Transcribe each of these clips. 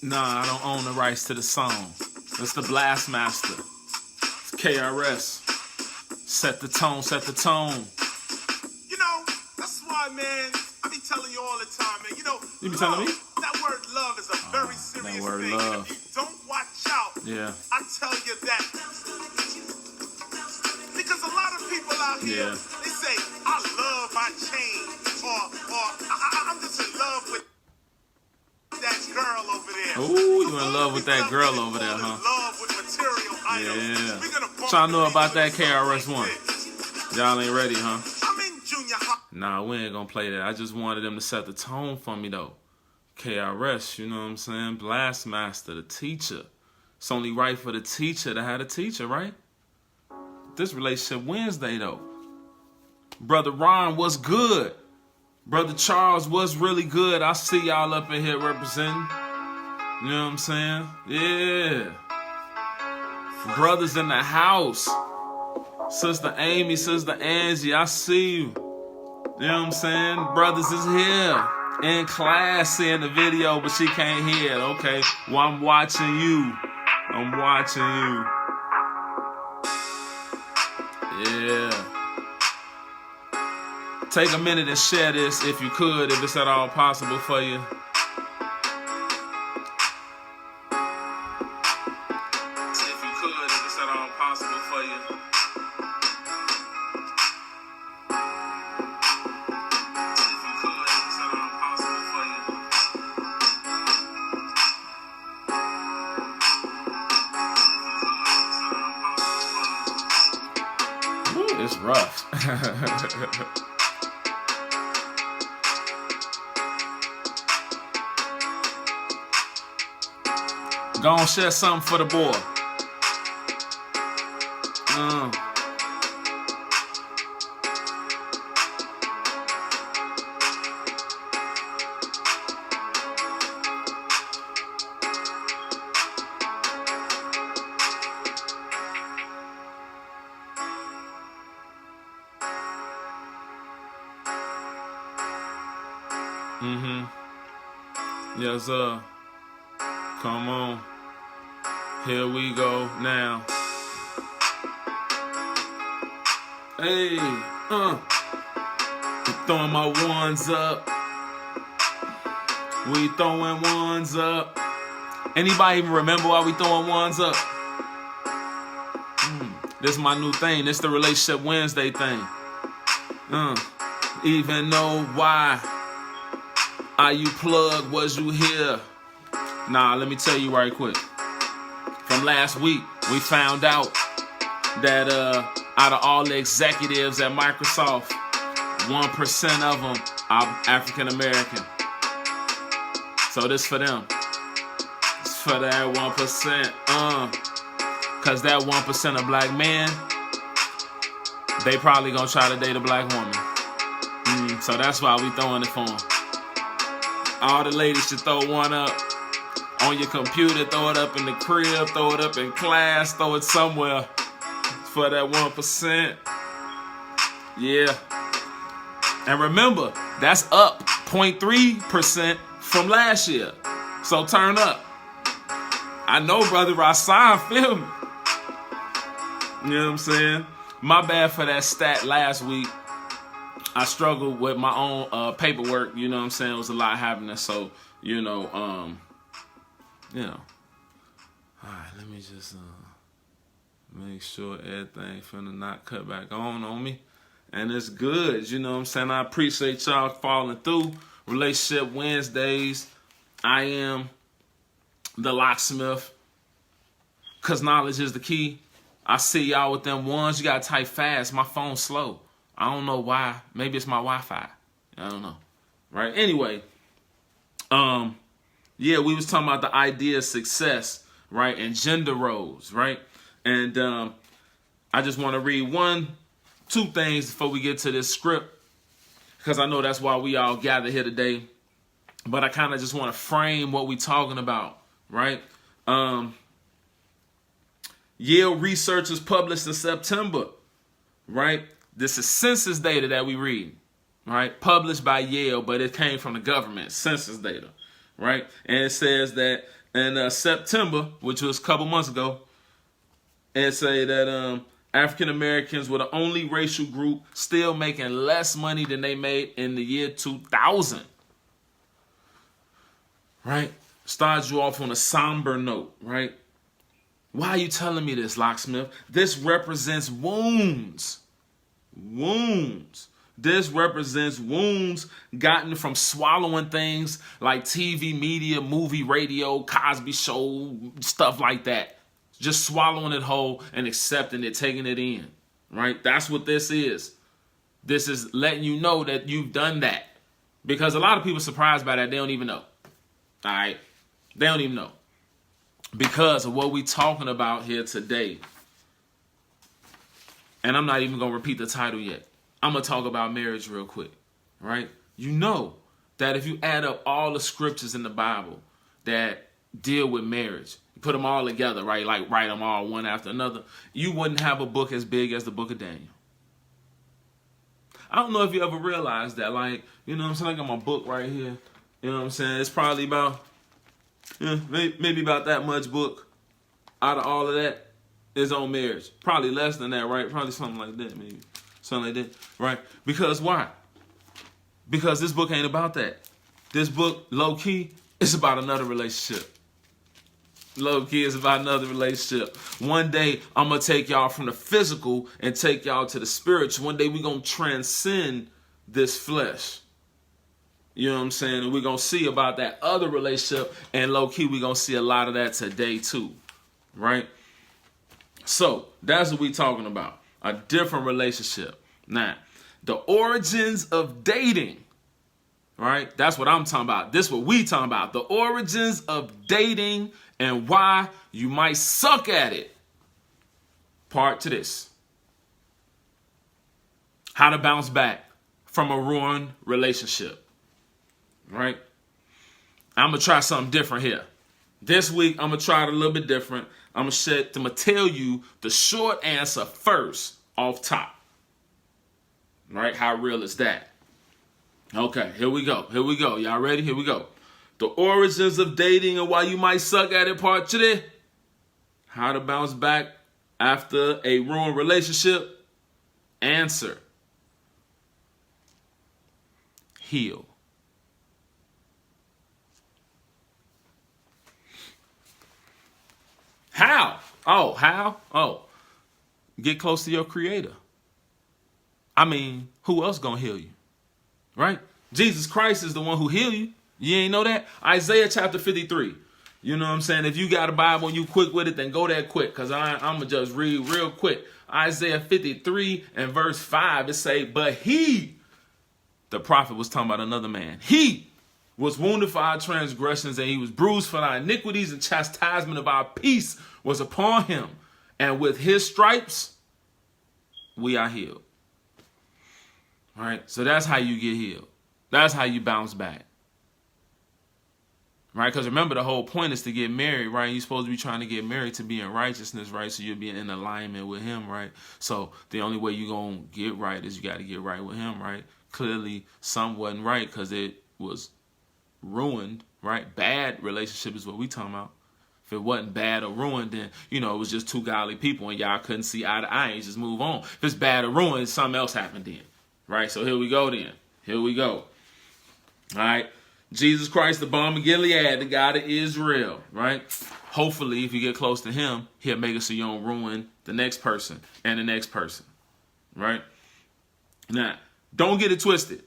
Nah, I don't own the rights to the song. It's the Blastmaster. It's KRS. Set the tone, set the tone. You know, that's why, man, I be telling you all the time, man. You know, You be telling me? That word love is a very serious word thing. love. And if you don't watch out, Yeah. I tell you that. Because a lot of people out here, they say, I love my chain, or I'm just in love with that girl over there. Ooh, you in love with that girl over there, huh? Love with material items. Yeah. We're gonna bump Trying to know into about each that other KRS One. like this. Y'all ain't ready, huh? I'm in junior high. Nah, we ain't gonna play that. I just wanted them to set the tone for me, though. KRS, you know what I'm saying? Blastmaster, the teacher. It's only right for the teacher to have a teacher, right? This Relationship Wednesday, though. Brother Ron was good. Brother Charles was really good. I see y'all up in here representing. You know what I'm saying? Yeah. Brothers in the house. Sister Amy, Sister Angie, I see you. You know what I'm saying? Brothers is here. In class seeing the video, but she can't hear it. Okay. Well, I'm watching you. I'm watching you. Yeah. Take a minute and share this if you could, if it's at all possible for you. If you could, if it's at all possible for you. If you could, if it's at all possible for you. Ooh, it's rough. Go on, share something for the boy. Yes, sir. Come on. Here we go now. Hey, throwing my ones up. We throwing ones up. Anybody even remember why we throwing ones up? This is my new thing. This the Relationship Wednesday thing. Even know why. Are you plugged? Was you here? Nah, let me tell you right quick. From last week, we found out that out of all the executives at Microsoft, 1% of them are African American. So this for them. It's for that 1%. Cause that 1% of black men, they probably gonna try to date a black woman. So that's why we throwing it for them. All the ladies should throw one up. On your computer, throw it up in the crib, throw it up in class, throw it somewhere for that 1%. Yeah. And remember, that's up 0.3% from last year. So turn up. I know Brother Rasan feel me. You know what I'm saying? My bad for that stat last week. I struggled with my own paperwork. You know what I'm saying? It was a lot happening. So, you know. All right, let me just make sure everything finna not cut back on me. And it's good, you know what I'm saying? I appreciate y'all falling through. Relationship Wednesdays. I am the locksmith. Cause knowledge is the key. I see y'all with them ones. You gotta type fast. My phone's slow. I don't know why. Maybe it's my Wi-Fi. I don't know. Right? Anyway. Yeah, we was talking about the idea of success, right? And gender roles, right? And I just want to read two things before we get to this script, because I know that's why we all gathered here today. But I kind of just want to frame what we talking about, right? Yale researchers published in September, right? This is census data that we read, right? Published by Yale, but it came from the government, census data. Right? And it says that in September, which was a couple months ago, and say that African Americans were the only racial group still making less money than they made in the year 2000. Right? Starts you off on a somber note, right? Why are you telling me this, Locksmith? This represents wounds. Wounds. This represents wounds gotten from swallowing things like TV, media, movie, radio, Cosby Show, stuff like that. Just swallowing it whole and accepting it, taking it in, right? That's what this is. This is letting you know that you've done that. Because a lot of people are surprised by that. They don't even know. All right? They don't even know. Because of what we're talking about here today. And I'm not even going to repeat the title yet. I'm going to talk about marriage real quick, right? You know that if you add up all the scriptures in the Bible that deal with marriage, you put them all together, right? Like write them all one after another, you wouldn't have a book as big as the book of Daniel. I don't know if you ever realized that, like, you know what I'm saying? I got my book right here. You know what I'm saying? It's probably about, maybe about that much book out of all of that is on marriage. Probably less than that, right? Probably something like that, maybe. Something like that, right? Because why? Because this book ain't about that. This book, low-key, is about another relationship. Low-key is about another relationship. One day, I'm going to take y'all from the physical and take y'all to the spiritual. One day, we're going to transcend this flesh. You know what I'm saying? And we're going to see about that other relationship. And low-key, we're going to see a lot of that today, too. Right? So, that's what we're talking about. A different relationship. Now, the origins of dating, right? That's what I'm talking about. This is what we talking about. The origins of dating and why you might suck at it. Part to this. How to bounce back from a ruined relationship, right? I'm going to try something different here. This week, I'm going to try it a little bit different. I'm going to tell you the short answer first off top. Right? How real is that? Okay, here we go. Here we go. Y'all ready? Here we go. The origins of dating and why you might suck at it, part today. How to bounce back after a ruined relationship. Answer. Heal. How? Oh, how? Oh, get close to your creator. I mean, who else gonna heal you? Right? Jesus Christ is the one who heal you. You ain't know that? Isaiah chapter 53. You know what I'm saying? If you got a Bible and you quick with it, then go that quick. Because I'm going to just read real quick. Isaiah 53 and verse 5, it say, but he, the prophet was talking about another man. He was wounded for our transgressions and he was bruised for our iniquities, and chastisement of our peace was upon him. And with his stripes, we are healed. All right? So that's how you get healed. That's how you bounce back. Right? Because remember, the whole point is to get married, right? You're supposed to be trying to get married to be in righteousness, right? So you'll be in alignment with him, right? So the only way you're going to get right is you got to get right with him, right? Clearly, some wasn't right because it was ruined, right? Bad relationship is what we talking about. If it wasn't bad or ruined, then, you know, it was just two godly people and y'all couldn't see eye to eye and just move on. If it's bad or ruined, something else happened then, right? So here we go then. Here we go. All right. Jesus Christ, the balm of Gilead, the God of Israel, right? Hopefully, if you get close to him, he'll make it so you don't ruin the next person and the next person, right? Now, don't get it twisted.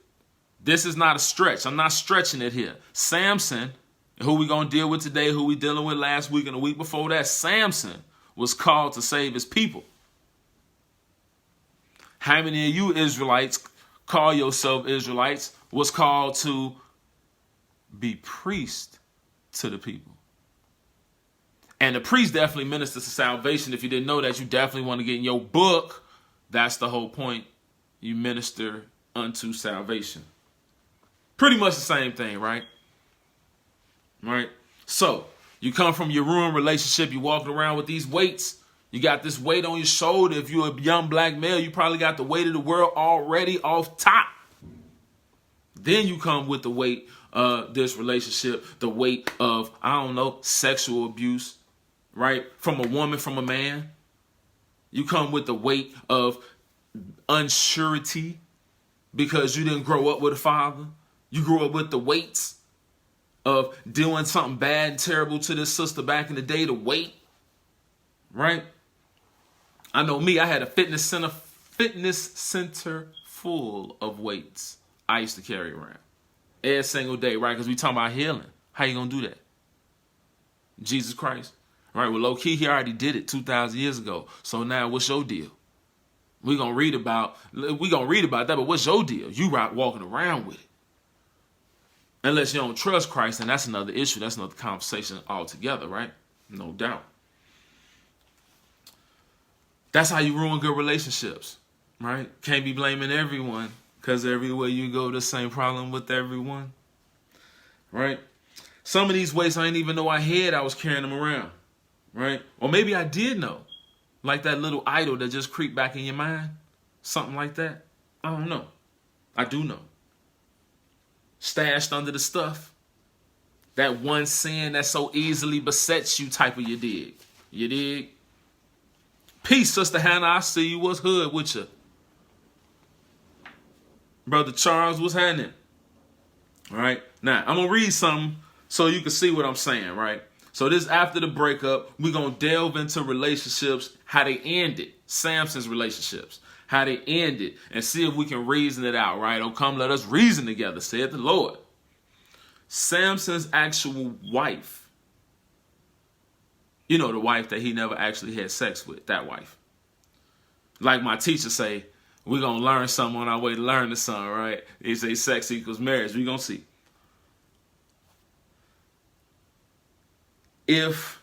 This is not a stretch. I'm not stretching it here. Samson, who we going to deal with today, who we dealing with last week and the week before that, Samson was called to save his people. How many of you Israelites, call yourself Israelites, was called to be priest to the people? And the priest definitely ministers to salvation. If you didn't know that, you definitely want to get in your book. That's the whole point. You minister unto salvation. Pretty much the same thing, right? Right? So, you come from your ruined relationship. You're walking around with these weights. You got this weight on your shoulder. If you're a young black male, you probably got the weight of the world already off top. Then you come with the weight of this relationship, the weight of, I don't know, sexual abuse, right? From a woman, from a man. You come with the weight of unsurety because you didn't grow up with a father. You grew up with the weights of doing something bad and terrible to this sister back in the day, the weight, right? I know me, I had a fitness center full of weights I used to carry around every single day, right? Because we talking about healing. How you going to do that? Jesus Christ. Right? Well, low key, he already did it 2,000 years ago. So now what's your deal? We're going to read about that, but what's your deal? You walking around with it. Unless you don't trust Christ, and that's another issue. That's another conversation altogether, right? No doubt. That's how you ruin good relationships, right? Can't be blaming everyone, because everywhere you go, the same problem with everyone, right? Some of these weights I didn't even know I had. I was carrying them around, right? Or maybe I did know, like that little idol that just creeped back in your mind, something like that. I don't know. I do know. Stashed under the stuff, that one sin that so easily besets you type of you dig. You dig? Peace, Sister Hannah. I see you. What's hood with you? Brother Charles, what's happening? All right. Now, I'm going to read something so you can see what I'm saying, right? So this after the breakup, we're going to delve into relationships, how they ended, Samson's relationships, how they ended, and see if we can reason it out, right? Oh, come, let us reason together, said the Lord. Samson's actual wife, you know, the wife that he never actually had sex with, that wife. Like my teacher say, we're going to learn something on our way to learn the something, right? He say sex equals marriage. We're going to see. If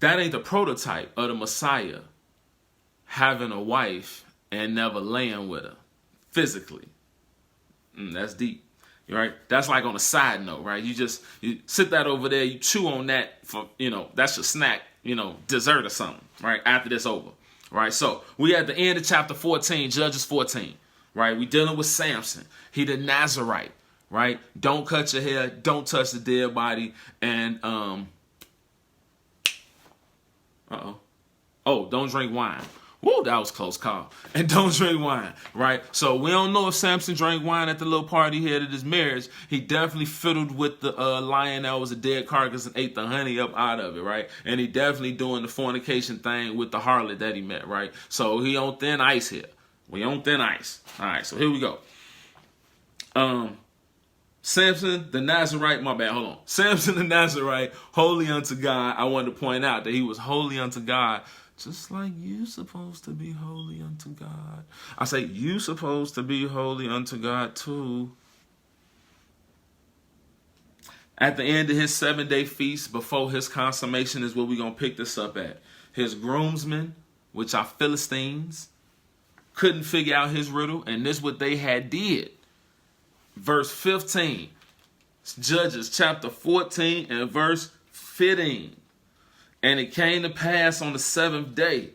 that ain't the prototype of the Messiah having a wife and never laying with her physically, that's deep, right? That's like on a side note, right? You sit that over there, you chew on that for, that's your snack, dessert or something, right? After this over, right? So we at the end of chapter 14, Judges 14, right? We dealing with Samson. He the Nazarite, right? Don't cut your hair, don't touch the dead body, and don't drink wine. Woo, that was a close call. And don't drink wine, right? So we don't know if Samson drank wine at the little party he had at his marriage. He definitely fiddled with the lion that was a dead carcass and ate the honey up out of it, right? And he definitely doing the fornication thing with the harlot that he met, right? So he on thin ice here. We on thin ice. All right, so here we go. Samson the Nazarite, my bad, hold on. Samson the Nazarite, holy unto God. I wanted to point out that he was holy unto God, just like you supposed to be holy unto God. I say you supposed to be holy unto God too. At the end of his 7-day feast, before his consummation is where we're going to pick this up at. His groomsmen, which are Philistines, couldn't figure out his riddle, and this is what they had did. Verse 15, Judges chapter 14 and verse 15. And it came to pass on the 7th day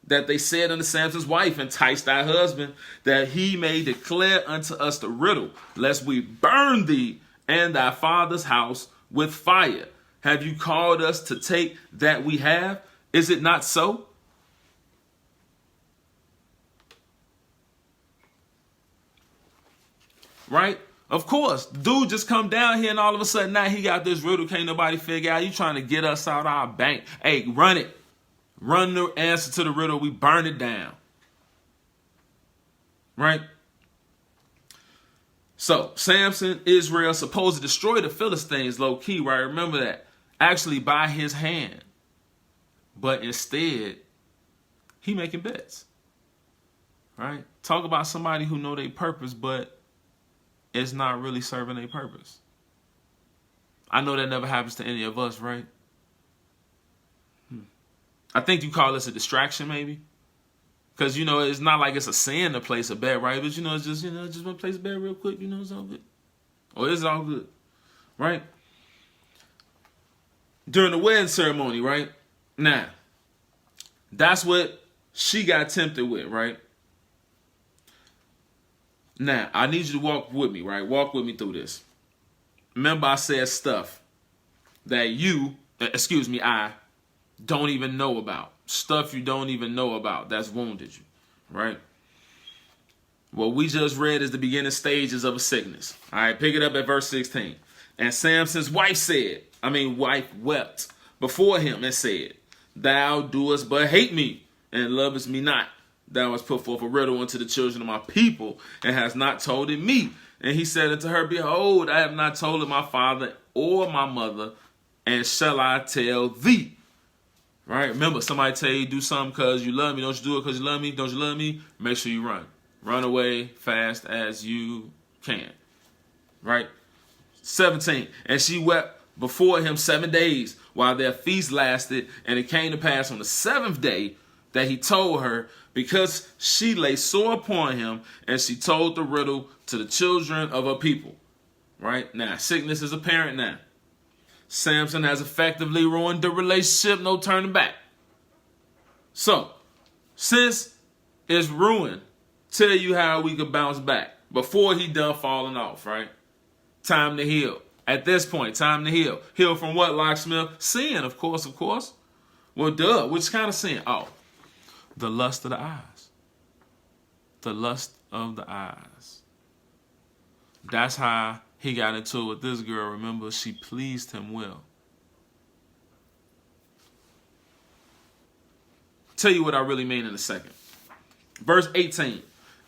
that they said unto Samson's wife, entice thy husband, that he may declare unto us the riddle, lest we burn thee and thy father's house with fire. Have you called us to take that we have? Is it not so? Right? Of course. Dude just come down here and all of a sudden now he got this riddle. Can't nobody figure out. You trying to get us out our bank. Hey, run it. Run the answer to the riddle. We burn it down. Right? So, Samson, Israel, supposed to destroy the Philistines low key, right? Remember that. Actually by his hand. But instead, he making bets. Right? Talk about somebody who know their purpose, but it's not really serving a purpose. I know that never happens to any of us, right? I think you call this a distraction, maybe. Because, it's not like it's a sin to place a bet, right? But, it's just, just want to place a bet real quick, it's all good. Or is it all good? Right? During the wedding ceremony, right? Now, that's what she got tempted with, right? Now, I need you to walk with me, right? Walk with me through this. Remember, I said stuff that I don't even know about. Stuff you don't even know about that's wounded you, right? What we just read is the beginning stages of a sickness. All right, pick it up at verse 16. And Samson's wife wept before him and said, Thou doest but hate me, and lovest me not. Thou hast put forth a riddle unto the children of my people, and hast not told it me. And he said unto her, Behold, I have not told it my father or my mother, and shall I tell thee? Right? Remember, somebody tell you do something because you love me. Don't you do it because you love me? Don't you love me? Make sure you run. Run away fast as you can. Right? 17. And she wept before him 7 days while their feast lasted. And it came to pass on the 7th day that he told her, because she lay sore upon him, and she told the riddle to the children of her people. Right? Now, sickness is apparent now. Samson has effectively ruined the relationship, no turning back. So, since it's ruined, tell you how we could bounce back before he done falling off, right? Time to heal. At this point, time to heal. Heal from what, Locksmith? Sin, of course. Well, duh. Which kind of sin? Oh, the lust of the eyes. The lust of the eyes. That's how he got into it with this girl. Remember, she pleased him well. Tell you what I really mean in a second. Verse 18.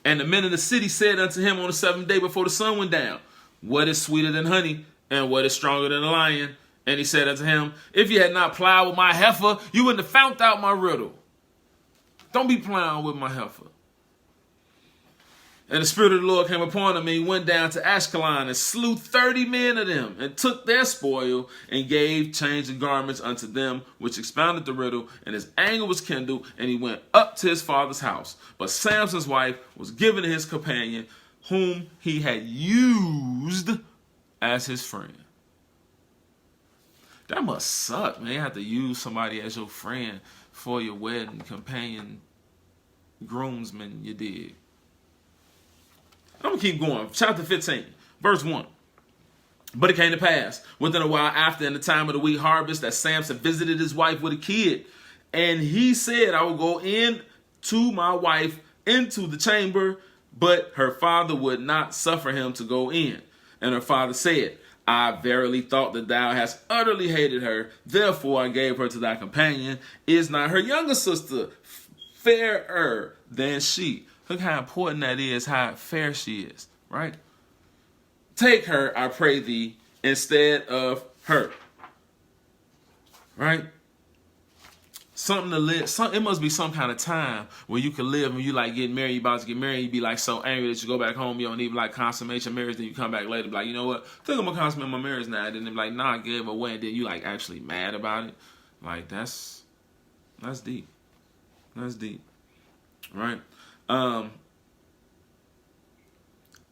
And the men of the city said unto him on the 7th day before the sun went down, What is sweeter than honey, and what is stronger than a lion? And he said unto him, If you had not plowed with my heifer, you wouldn't have found out my riddle. Don't be plowing with my heifer. And the Spirit of the Lord came upon him, and he went down to Ashkelon and slew 30 men of them, and took their spoil, and gave change of garments unto them which expounded the riddle. And his anger was kindled, and he went up to his father's house. But Samson's wife was given to his companion, whom he had used as his friend. That must suck, man. You have to use somebody as your friend for your wedding companion, groomsman, you dig. I'm going to keep going. Chapter 15, verse 1. But it came to pass, within a while after, in the time of the wheat harvest, that Samson visited his wife with a kid. And he said, I will go in to my wife into the chamber, but her father would not suffer him to go in. And her father said, I verily thought that thou hast utterly hated her, therefore I gave her to thy companion. Is not her younger sister fairer than she? Look how important that is, how fair she is, right? Take her, I pray thee, instead of her. Right? Something to live. It must be some kind of time where you can live when you like getting married, you about to get married, you be like so angry that you go back home, you don't even like consummation marriage, then you come back later, be like, you know what? I think I'm gonna consummate my marriage now. And then they be like, nah, I gave away, and then you like actually mad about it. Like that's deep. That's deep. Right?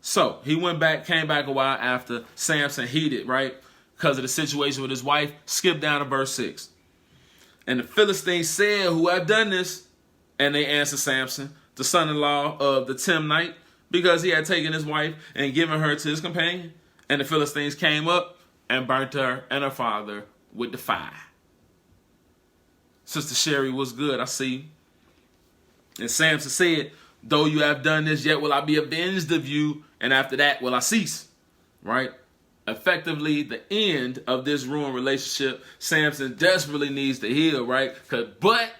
So he came back a while after. Samson heated, right? Because of the situation with his wife. Skip down to verse 6. And the Philistines said, Who have done this? And they answered Samson, the son-in-law of the Timnite, because he had taken his wife and given her to his companion. And the Philistines came up and burnt her and her father with the fire. Sister Sherry was good, I see. And Samson said, Though you have done this, yet will I be avenged of you, and after that will I cease. Right? Effectively, the end of this ruined relationship, Samson desperately needs to heal, right? But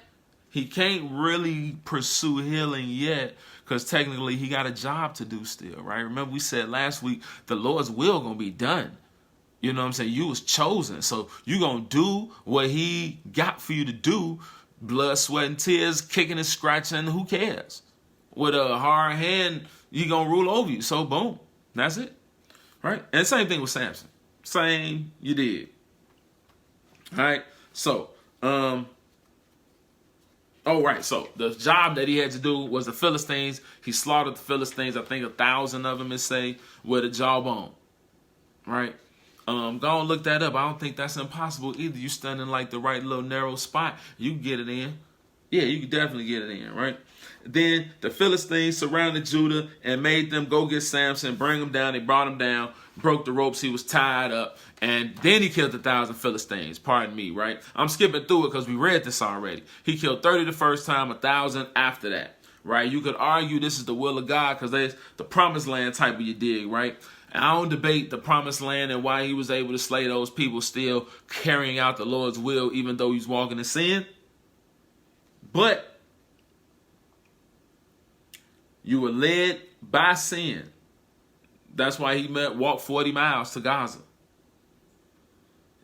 he can't really pursue healing yet, because technically he got a job to do still, right? Remember we said last week, the Lord's will gonna be done. You know what I'm saying? You was chosen, so you gonna do what he got for you to do. Blood, sweat, and tears, kicking and scratching, who cares? With a hard hand, he gonna rule over you. So boom, that's it, right? And same thing with Samson. Same, you did. All right. So, So the job that he had to do was the Philistines. He slaughtered the Philistines. I think 1,000 of them, it say, with a jawbone. Right. Go and look that up. I don't think that's impossible either. You stand in like the right little narrow spot, you can get it in. Yeah, you could definitely get it in, right? Then the Philistines surrounded Judah and made them go get Samson, bring him down. They brought him down, broke the ropes. He was tied up. And then he killed 1,000 Philistines. Pardon me, right? I'm skipping through it because we read this already. He killed 30 the first time, 1,000 after that, right? You could argue this is the will of God because there's the promised land type of you dig, right? And I don't debate the promised land and why he was able to slay those people still carrying out the Lord's will even though he's walking in sin. But you were led by sin. That's why he walked 40 miles to Gaza.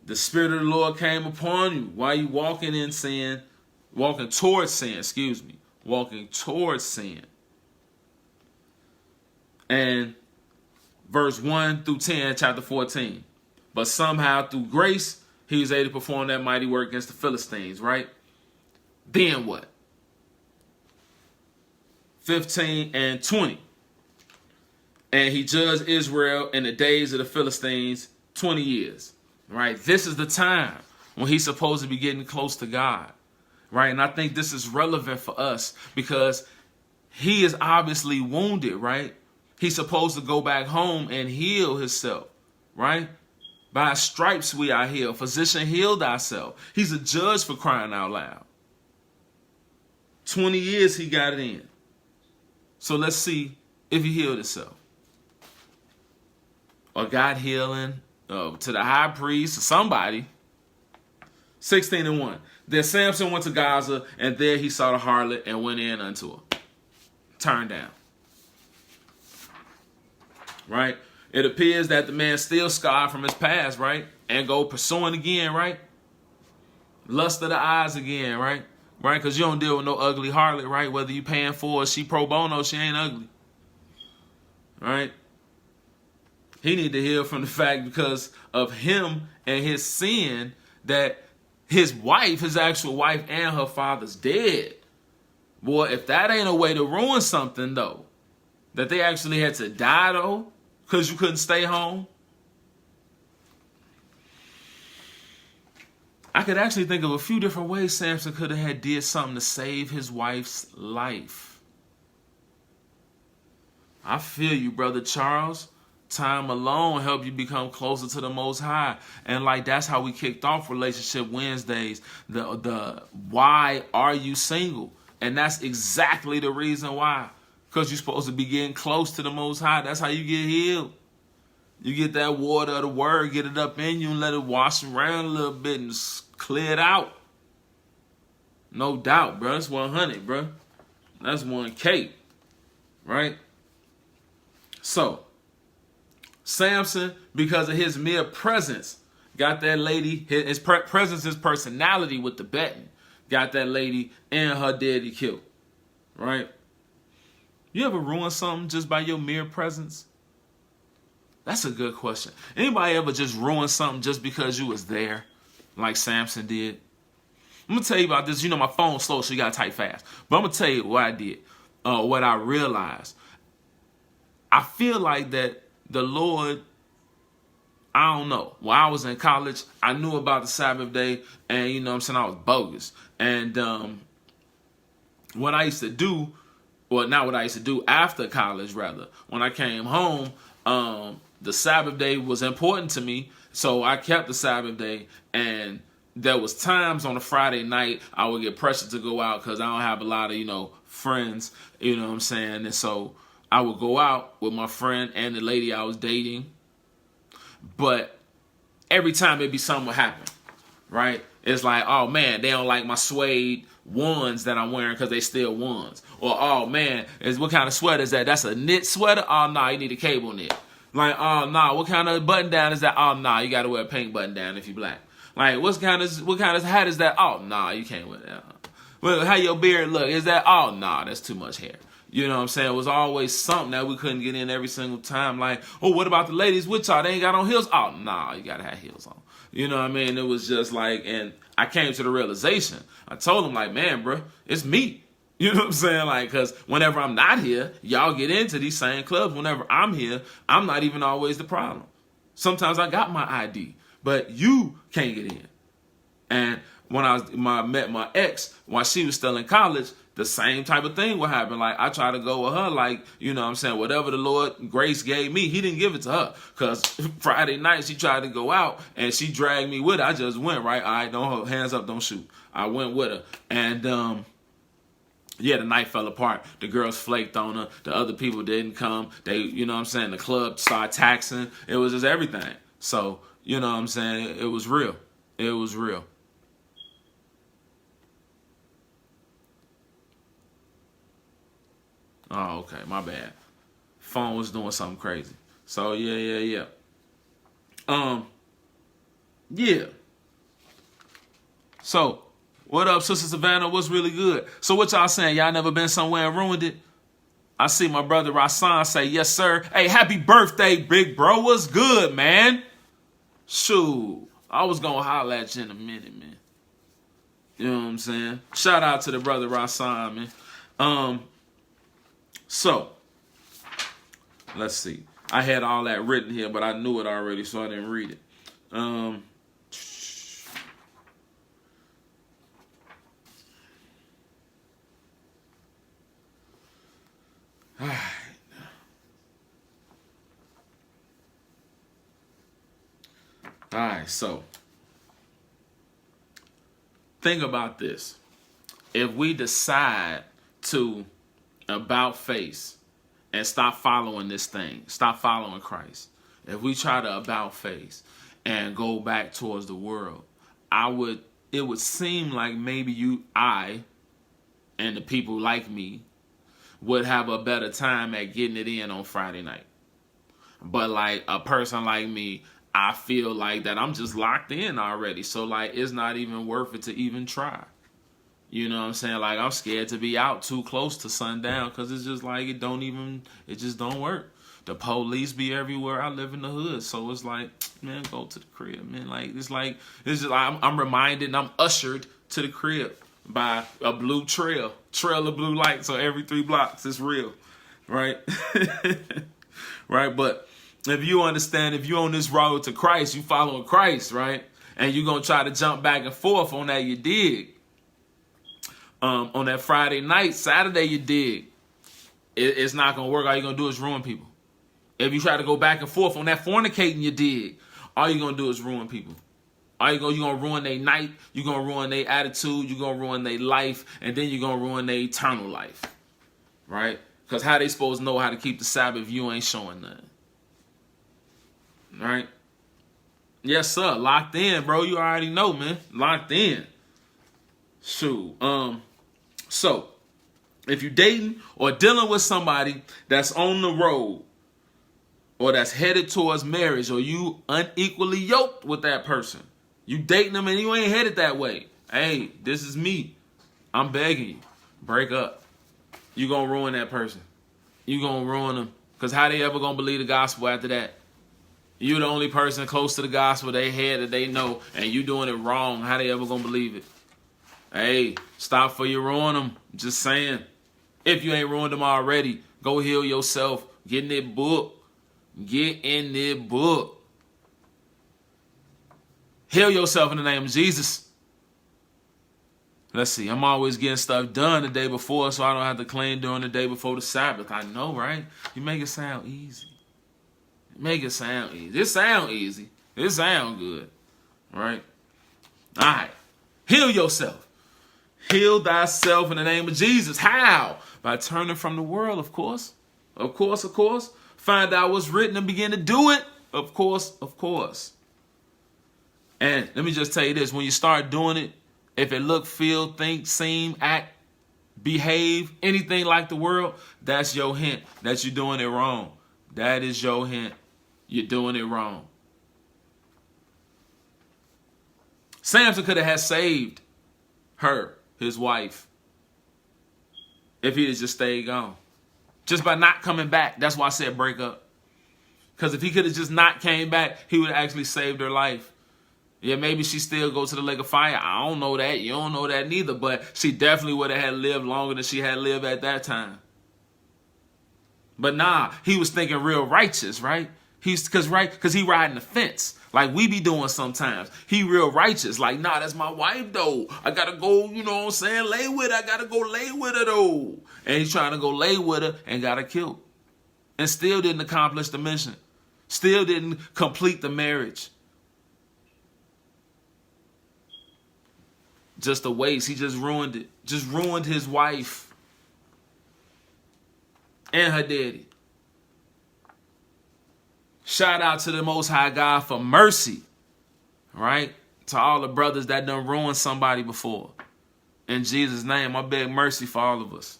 The Spirit of the Lord came upon you while you walking in sin, walking towards sin, walking towards sin. And verse 1 through 10, chapter 14. But somehow through grace, he was able to perform that mighty work against the Philistines, right? Then what? 15 and 20. And he judged Israel in the days of the Philistines 20 years. Right? This is the time when he's supposed to be getting close to God. Right? And I think this is relevant for us because he is obviously wounded, right? He's supposed to go back home and heal himself, right? By stripes we are healed. Physician, healed thyself. He's a judge, for crying out loud. 20 years he got it in. So let's see if he healed himself. Or got healing to the high priest or somebody. 16 and 1. Then Samson went to Gaza, and there he saw the harlot and went in unto her. Turned down. Right? It appears that the man still scarred from his past, right? And go pursuing again, right? Lust of the eyes again, right? Right? Because you don't deal with no ugly harlot, right? Whether you paying for her, she pro bono, she ain't ugly. Right? He need to heal from the fact because of him and his sin that his wife, his actual wife, and her father's dead. Boy, if that ain't a way to ruin something, though, that they actually had to die, though, because you couldn't stay home. I could actually think of a few different ways Samson could have had did something to save his wife's life. I feel you, Brother Charles. Time alone help you become closer to the Most High. And like that's how we kicked off Relationship Wednesdays. The why are you single? And that's exactly the reason why. Because you're supposed to be getting close to the Most High. That's how you get healed. You get that water of the word, get it up in you and let it wash around a little bit and clear it out. No doubt, bro. That's 100, bro. That's 1K. Right? So, Samson, because of his mere presence, got that lady, his presence, his personality with the betting, got that lady and her daddy killed. Right? You ever ruin something just by your mere presence? That's a good question. Anybody ever just ruin something just because you was there, like Samson did? I'm going to tell you about this. You know, my phone's slow, so you got to type fast. But I'm going to tell you what I did, what I realized. I feel like that the Lord, I don't know. When I was in college, I knew about the Sabbath day, and you know what I'm saying, I was bogus. And what I used to do, well, not what I used to do after college, rather, when I came home, the Sabbath day was important to me, so I kept the Sabbath day, and there was times on a Friday night I would get pressured to go out because I don't have a lot of, you know, friends, you know what I'm saying, and so I would go out with my friend and the lady I was dating, but every time it'd be something would happen, right? It's like, oh man, they don't like my suede ones that I'm wearing because they still ones. Or, oh man, what kind of sweater is that? That's a knit sweater? Oh, no, you need a cable knit. Like, oh, no, what kind of button down is that? Oh, no, you got to wear a pink button down if you're black. Like, what kind of hat is that? Oh, no, you can't wear that. Well, how your beard look? Is that? Oh, no, that's too much hair. You know what I'm saying? It was always something that we couldn't get in every single time. Like, oh, what about the ladies with y'all? They ain't got on heels? Oh, nah, you got to have heels on. You know what I mean? It was just like, and I came to the realization. I told him, like, man, bro, it's me. You know what I'm saying? Like, because whenever I'm not here, y'all get into these same clubs. Whenever I'm here, I'm not even always the problem. Sometimes I got my ID, but you can't get in. And when I met my ex while she was still in college, the same type of thing would happen. Like, I try to go with her, like, you know what I'm saying, whatever the Lord grace gave me, he didn't give it to her. Because Friday night, she tried to go out, and she dragged me with her. I just went, right? All right, don't hold, hands up, don't shoot. I went with her. And, yeah, the night fell apart. The girls flaked on her. The other people didn't come. They, you know what I'm saying, the club started taxing. It was just everything. So, you know what I'm saying, it was real. It was real. Oh, okay, my bad. Phone was doing something crazy. So yeah. Yeah. So, what up, Sister Savannah? What's really good? So what y'all saying? Y'all never been somewhere and ruined it? I see my brother Rasan say, yes, sir. Hey, happy birthday, big bro. What's good, man? Shoot. I was gonna holler at you in a minute, man. You know what I'm saying? Shout out to the brother Rasan, man. So, let's see. I had all that written here, but I knew it already, so I didn't read it. All right, so think about this. If we decide to about face and stop following this thing, stop following Christ, if we try to about face and go back towards the world, it would seem like maybe I and the people like me would have a better time at getting it in on Friday night. But like a person like me, I feel like that I'm just locked in already. So like it's not even worth it to even try. You know what I'm saying? Like I'm scared to be out too close to sundown because it's just like it just don't work. The police be everywhere. I live in the hood, so it's like, man, go to the crib, man. Like it's just like I'm reminded and I'm ushered to the crib by a blue trail of blue lights. So every 3 blocks, it's real, right? Right. But if you understand, if you're on this road to Christ, you following Christ, right? And you're gonna try to jump back and forth on that, you dig. On that Friday night, Saturday, you dig. It's not gonna work. All you're gonna do is ruin people. If you try to go back and forth on that fornicating, you dig. All you're gonna do is ruin people. You're gonna ruin their night. You're gonna ruin their attitude. You're gonna ruin their life, and then you're gonna ruin their eternal life, right? Because how they supposed to know how to keep the Sabbath if you ain't showing nothing, right? Yes, sir. Locked in, bro. You already know, man. Locked in. Shoot. So, if you're dating or dealing with somebody that's on the road or that's headed towards marriage or you unequally yoked with that person, you dating them and you ain't headed that way. Hey, this is me. I'm begging you. Break up. You gonna ruin that person. You gonna ruin them. Because how they ever gonna believe the gospel after that? You the only person close to the gospel they had that they know, and you doing it wrong. How they ever gonna believe it? Hey, stop before you ruin them. Just saying. If you ain't ruined them already, go heal yourself. Get in that book. Get in that book. Heal yourself in the name of Jesus. Let's see. I'm always getting stuff done the day before so I don't have to clean during the day before the Sabbath. I know, right? You make it sound easy. Make it sound easy. It sound easy. It sound good. Right? All right. Heal yourself. Heal thyself in the name of Jesus. How? By turning from the world, of course. Of course, of course. Find out what's written and begin to do it. Of course, of course. And let me just tell you this. When you start doing it, if it look, feel, think, seem, act, behave, anything like the world, that's your hint that you're doing it wrong. That is your hint. You're doing it wrong. Samson could have had saved her, his wife, if he had just stayed gone. Just by not coming back. That's why I said break up. Because if he could have just not came back, he would have actually saved her life. Yeah, maybe she still go to the lake of fire. I don't know that. You don't know that neither. But she definitely would have had lived longer than she had lived at that time. But nah, he was thinking real righteous, right? Because he riding the fence like we be doing sometimes. He real righteous. Like, nah, that's my wife, though. I got to go, you know what I'm saying, lay with her. I got to go lay with her, though. And he's trying to go lay with her and got her killed. And still didn't accomplish the mission. Still didn't complete the marriage. Just a waste. He just ruined it. Just ruined his wife. And her daddy. Shout out to the Most High God for mercy, right? To all the brothers that done ruined somebody before. In Jesus' name, I beg mercy for all of us.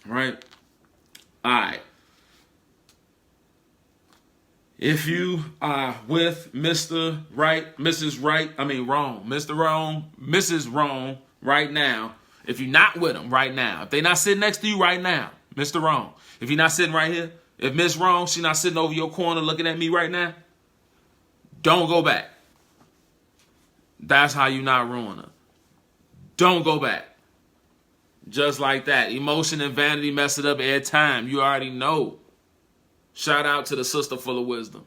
Right? All right. If you are with Mr. Right, Mrs. Right, wrong, Mr. Wrong, Mrs. Wrong right now, if you're not with them right now, if they're not sitting next to you right now, Mr. Wrong, if you're not sitting right here, if Miss Wrong, she's not sitting over your corner looking at me right now, don't go back. That's how you not ruin her. Don't go back. Just like that. Emotion and vanity mess it up every time. You already know. Shout out to the sister full of wisdom.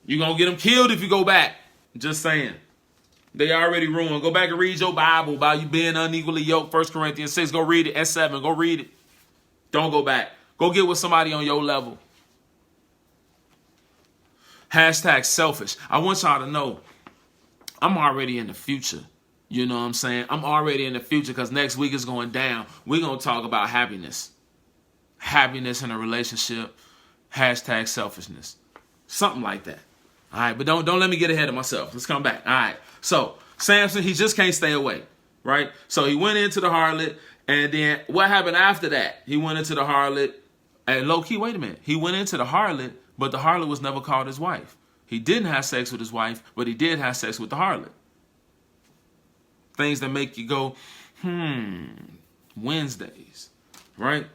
You're going to get them killed if you go back. Just saying. They already ruined. Go back and read your Bible about you being unequally yoked. 1 Corinthians 6. Go read it. S7. Go read it. Don't go back. Go get with somebody on your level. Hashtag selfish. I want y'all to know I'm already in the future. You know what I'm saying? I'm already in the future because next week is going down. We're going to talk about happiness. Happiness in a relationship. Hashtag selfishness. Something like that. All right, but don't let me get ahead of myself. Let's come back. All right. So Samson, he just can't stay away. Right? So he went into the harlot. And then what happened after that? He went into the harlot. And low-key, wait a minute. He went into the harlot, but the harlot was never called his wife. He didn't have sex with his wife, but he did have sex with the harlot. Things that make you go, Wednesdays. Right?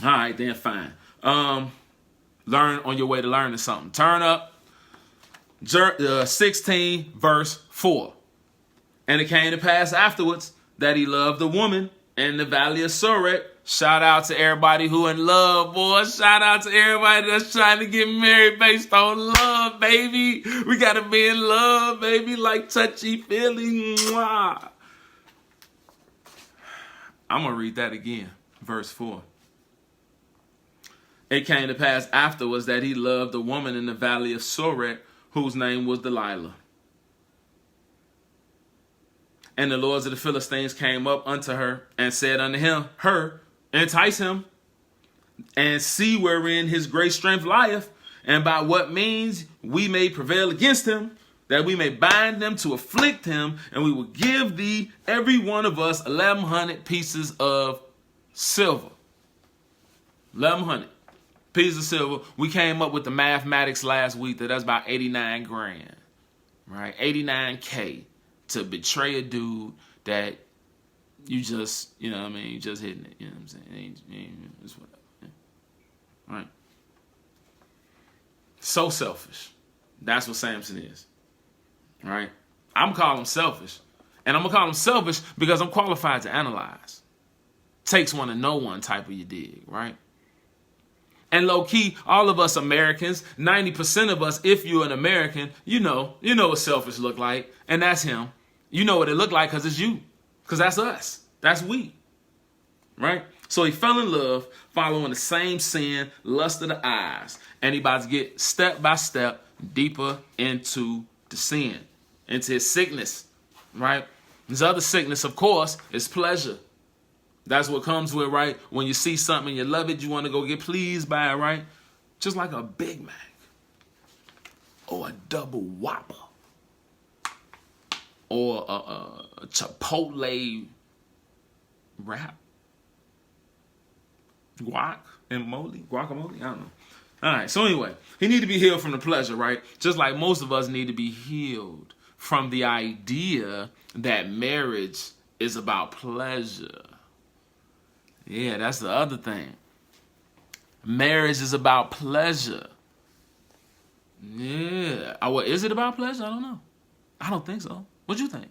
All right, then fine. Learn on your way to learning something. Turn up 16, verse 4. And it came to pass afterwards that he loved the woman in the valley of Sorek. Shout out to everybody who in love, boy. Shout out to everybody that's trying to get married based on love, baby. We got to be in love, baby, like touchy-feely. Mwah. I'm going to read that again, verse 4. It came to pass afterwards that he loved the woman in the valley of Sorek, whose name was Delilah. And the lords of the Philistines came up unto her and said unto her, entice him, and see wherein his great strength lieth, and by what means we may prevail against him, that we may bind them to afflict him, and we will give thee every one of us 1,100 pieces of silver. 1,100 pieces of silver. We came up with the mathematics last week that that's about 89 grand, right? 89K. To betray a dude that you just, you know what I mean, you just hitting it, you know what I'm saying? It's whatever. Yeah. Right? So selfish. That's what Samson is. Right? I'm calling him selfish. And I'm going to call him selfish because I'm qualified to analyze. Takes one to know one type of you dig, right? And low-key, all of us Americans, 90% of us, if you're an American, you know what selfish look like. And that's him. You know what it look like because it's you. Because that's us. That's we. Right? So he fell in love following the same sin, lust of the eyes. And he about to get step by step deeper into the sin. Into his sickness. Right? His other sickness, of course, is pleasure. That's what comes with, right? When you see something and you love it, you want to go get pleased by it, right? Just like a Big Mac or a double Whopper or a Chipotle wrap. Guacamole? I don't know. All right, so anyway, he need to be healed from the pleasure, right? Just like most of us need to be healed from the idea that marriage is about pleasure. Yeah, that's the other thing. Marriage is about pleasure. Yeah. Well, is it about pleasure? I don't know. I don't think so. What you think?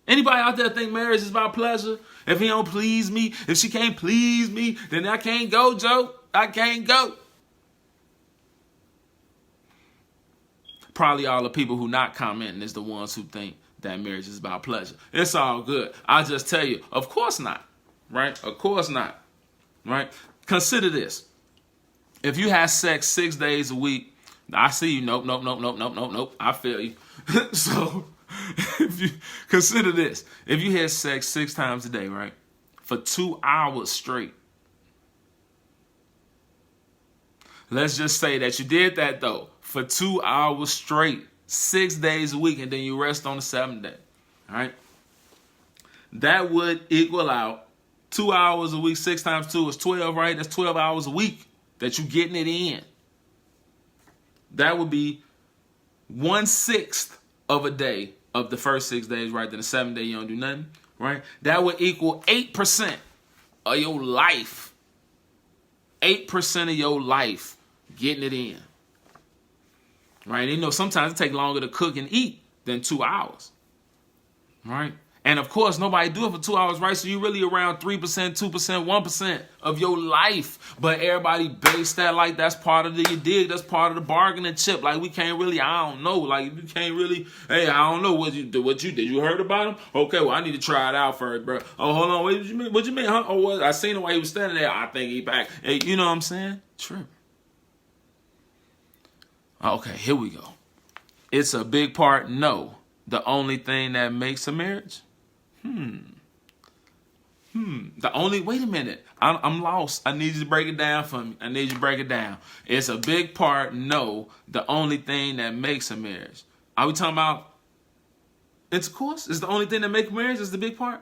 Anybody out there think marriage is about pleasure? If he don't please me, if she can't please me, then I can't go, Joe. I can't go. Probably all the people who not commenting is the ones who think that marriage is about pleasure. It's all good. I just tell you, of course not, right? Of course not, right? Consider this. If you have sex 6 days a week, I see you. Nope. I feel you. So if you consider this, if you had sex 6 times a day, right, for 2 hours straight, let's just say that you did that though for 2 hours straight, 6 days a week, and then you rest on the 7th day. All right. That would equal out 2 hours a week. 6 times 2 is 12, right? That's 12 hours a week that you're getting it in. That would be 1/6 of a day of the first 6 days, right? Then the 7th day you don't do nothing, right? That would equal 8% of your life. 8% of your life getting it in. Right? You know, sometimes it takes longer to cook and eat than 2 hours. Right? And of course, nobody do it for 2 hours, right? So you're really around 3%, 2%, 1% of your life. But everybody base that like that's part of the, you dig, that's part of the bargaining chip. Like we can't really, I don't know. Like you can't really, hey, I don't know what you did. You heard about him? Okay, well, I need to try it out first, bro. Oh, hold on. What you mean? Huh? Oh, what? I seen him while he was standing there. I think he back. Hey, you know what I'm saying? True. Okay, here we go. It's a big part, no. The only thing that makes a marriage? Wait a minute. I'm lost. I need you to break it down for me. I need you to break it down. It's a big part, no. The only thing that makes a marriage. Are we talking about intercourse? Is the only thing that makes a marriage is the big part?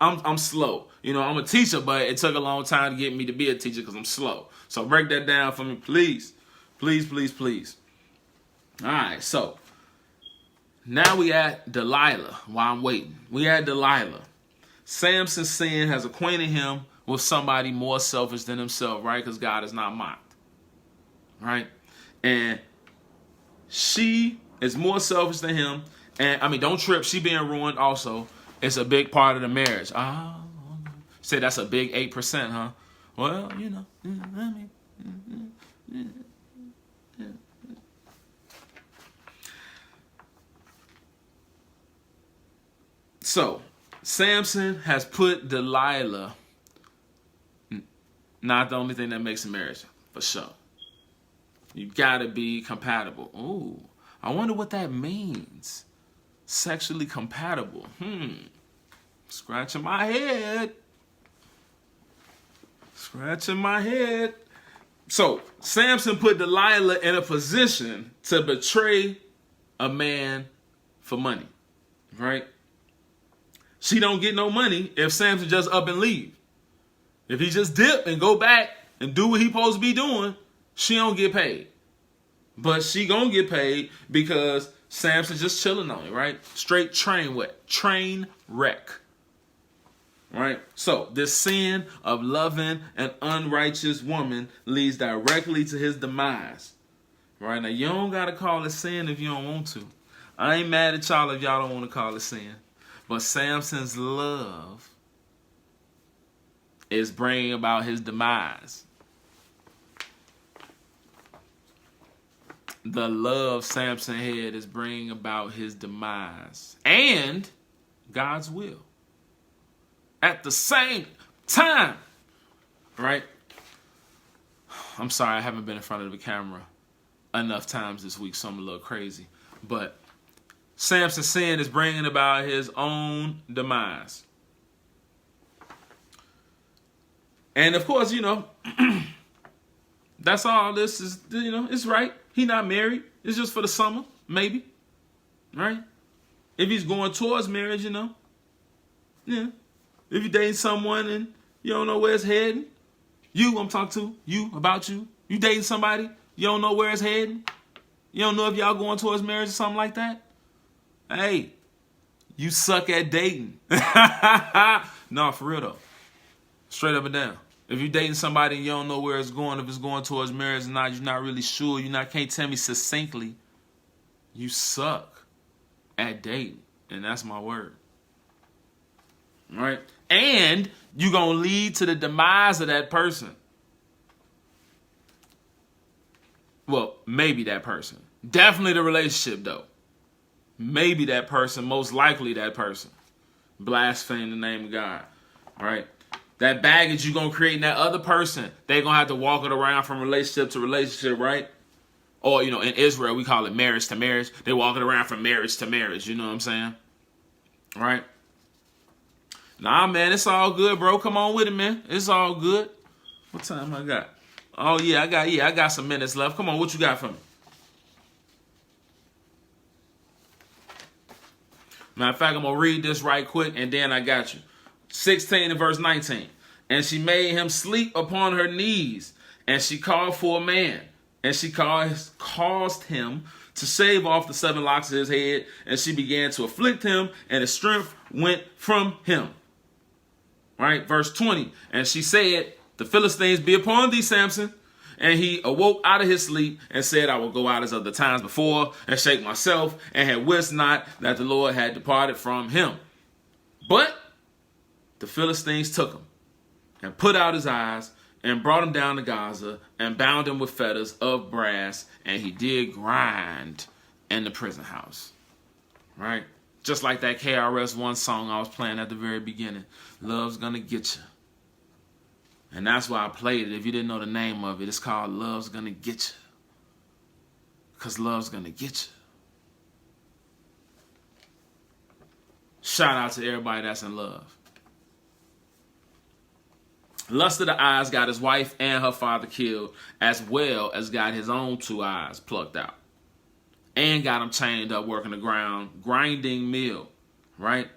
I'm slow. You know, I'm a teacher, but it took a long time to get me to be a teacher because I'm slow. So break that down for me, please. Please. All right, so now we at Delilah while I'm waiting. We at Delilah. Samson's sin has acquainted him with somebody more selfish than himself, right? Because God is not mocked, right? And she is more selfish than him. And, I mean, don't trip. She being ruined also. It's a big part of the marriage. Say that's a big 8%, huh? Well, you know, I mean... So, Samson has put Delilah, not the only thing that makes a marriage, for sure. You gotta be compatible. Ooh, I wonder what that means. Sexually compatible. Scratching my head. So, Samson put Delilah in a position to betray a man for money, right? She don't get no money if Samson just up and leave. If he just dip and go back and do what he supposed to be doing, she don't get paid. But she gonna get paid because Samson just chilling on it, right? Straight train wreck. Right? So this sin of loving an unrighteous woman leads directly to his demise. Right? Now you don't gotta call it sin if you don't want to. I ain't mad at y'all if y'all don't want to call it sin. But Samson's love is bringing about his demise. The love Samson had is bringing about his demise. And God's will. At the same time. Right? I'm sorry, I haven't been in front of the camera enough times this week, so I'm a little crazy. But Samson's sin is bringing about his own demise. And of course, you know, that's all this is, you know, it's right. He not married. It's just for the summer, maybe. Right? If he's going towards marriage, you know. Yeah. If you're dating someone and you don't know where it's heading. I'm talking to you, about you. You dating somebody, you don't know where it's heading. You don't know if y'all going towards marriage or something like that. Hey, you suck at dating. No, for real though. Straight up and down. If you're dating somebody and you don't know where it's going, if it's going towards marriage or not, you're not really sure, can't tell me succinctly, you suck at dating. And that's my word. Right? And you're going to lead to the demise of that person. Well, maybe that person. Definitely the relationship, though. Maybe that person, most likely that person. Blaspheme the name of God. All right? That baggage you're going to create in that other person, they're going to have to walk it around from relationship to relationship, right? Or, in Israel, we call it marriage to marriage. They walk it around from marriage to marriage. You know what I'm saying? All right? Nah, man, it's all good, bro. Come on with it, man. It's all good. What time I got? Oh, yeah, I got some minutes left. Come on, what you got for me? Matter of fact, I'm going to read this right quick, and then I got you. 16 and verse 19. And she made him sleep upon her knees, and she called for a man. And she caused him to shave off the 7 locks of his head, and she began to afflict him, and his strength went from him. Right? Verse 20. And she said, the Philistines be upon thee, Samson. And he awoke out of his sleep and said, I will go out as other times before and shake myself, and had wist not that the Lord had departed from him. But the Philistines took him and put out his eyes and brought him down to Gaza and bound him with fetters of brass, and he did grind in the prison house. Right? Just like that KRS-One song I was playing at the very beginning. Love's gonna get you. And that's why I played it. If you didn't know the name of it, it's called Love's Gonna Get You. Because love's gonna get you. Shout out to everybody that's in love. Lust of the eyes got his wife and her father killed, as well as got his own 2 eyes plucked out. And got him chained up working the ground, grinding mill. Right?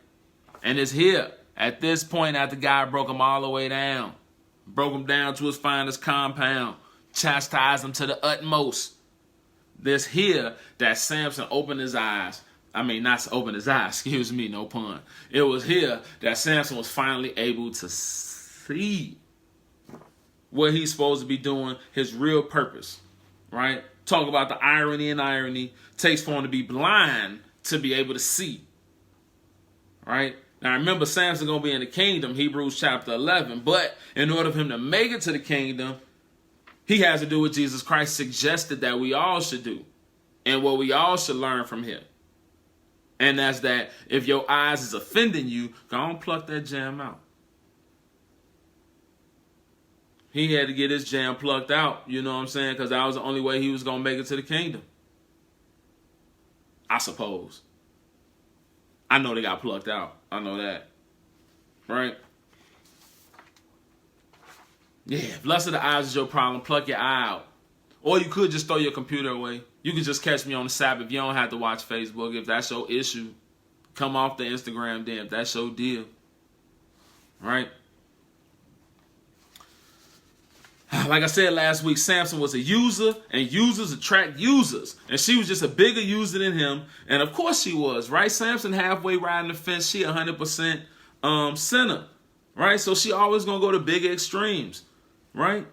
And it's here, at this point, after God broke him all the way down. Broke him down to his finest compound. Chastised him to the utmost. This here that Samson opened his eyes. I mean, not to open his eyes, excuse me, no pun. It was here that Samson was finally able to see what he's supposed to be doing, his real purpose, right? Talk about the irony and irony. Takes for him to be blind to be able to see, right? Now, remember, Samson going to be in the kingdom, Hebrews chapter 11. But in order for him to make it to the kingdom, he has to do what Jesus Christ suggested that we all should do. And what we all should learn from him. And that's that if your eyes is offending you, go on pluck that jam out. He had to get his jam plucked out, you know what I'm saying? Because that was the only way he was going to make it to the kingdom. I suppose. I know they got plucked out. I know that. Right? Yeah, if lust of the eyes is your problem, pluck your eye out. Or you could just throw your computer away. You can just catch me on the Sabbath. You don't have to watch Facebook. If that's your issue, come off the Instagram then. If that's your deal. Right? Like I said last week, Samson was a user, and users attract users. And she was just a bigger user than him. And of course she was, right? Samson halfway riding the fence. She 100% sinner, right? So she always going to go to big extremes, right?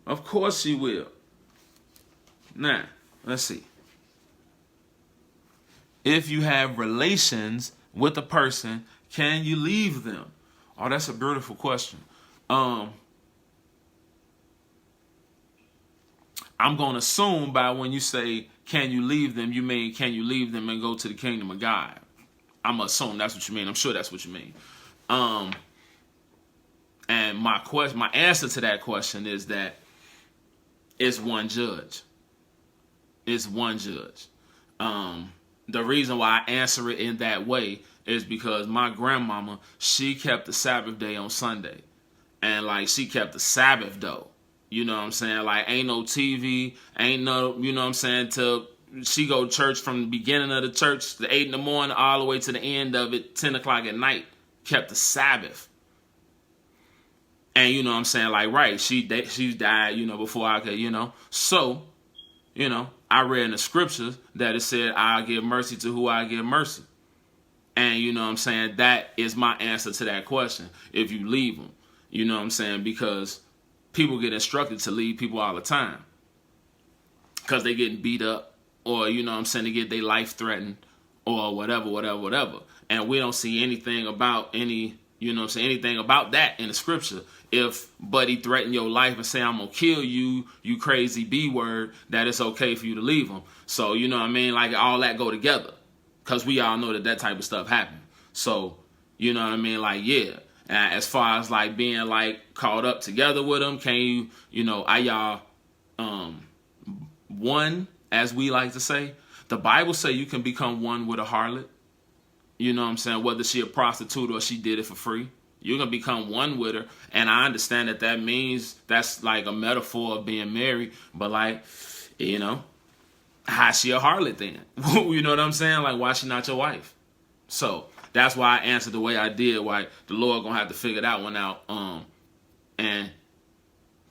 Of course she will. Now, let's see. If you have relations with a person, can you leave them? Oh, that's a beautiful question. I'm going to assume by when you say, can you leave them, you mean, can you leave them and go to the kingdom of God? I'm going to assume that's what you mean. I'm sure that's what you mean. And my answer to that question is that it's one judge. It's one judge. The reason why I answer it in that way is because my grandmama, she kept the Sabbath day on Sunday. And like, she kept the Sabbath though. You know what I'm saying? Like, ain't no TV, ain't no, you know what I'm saying, till she go to church from the beginning of the church, the 8 in the morning, all the way to the end of it, 10 o'clock at night. Kept the Sabbath. And, you know what I'm saying, like, right, she died, you know, before I could, you know. So, you know, I read in the scriptures that it said, I'll give mercy to who I give mercy. And, you know what I'm saying, that is my answer to that question, if you leave them. You know what I'm saying, because people get instructed to leave people all the time because they getting beat up, or, you know what I'm saying, they get their life threatened, or whatever. And we don't see anything about any you know what I'm saying, anything about that in the scripture. If Buddy threatened your life and say, I'm going to kill you, you crazy B word, that it's okay for you to leave him. So, you know what I mean? Like, all that go together. Because we all know that that type of stuff happened. So, you know what I mean? Like, yeah. And as far as, like, being, like, caught up together with him, can you, you know, are y'all one, as we like to say? The Bible say you can become one with a harlot. You know what I'm saying? Whether she a prostitute or she did it for free. You're going to become one with her. And I understand that that means that's like a metaphor of being married. But like, you know, how she a harlot then? You know what I'm saying? Like, why she not your wife? So that's why I answered the way I did. Why the Lord going to have to figure that one out. And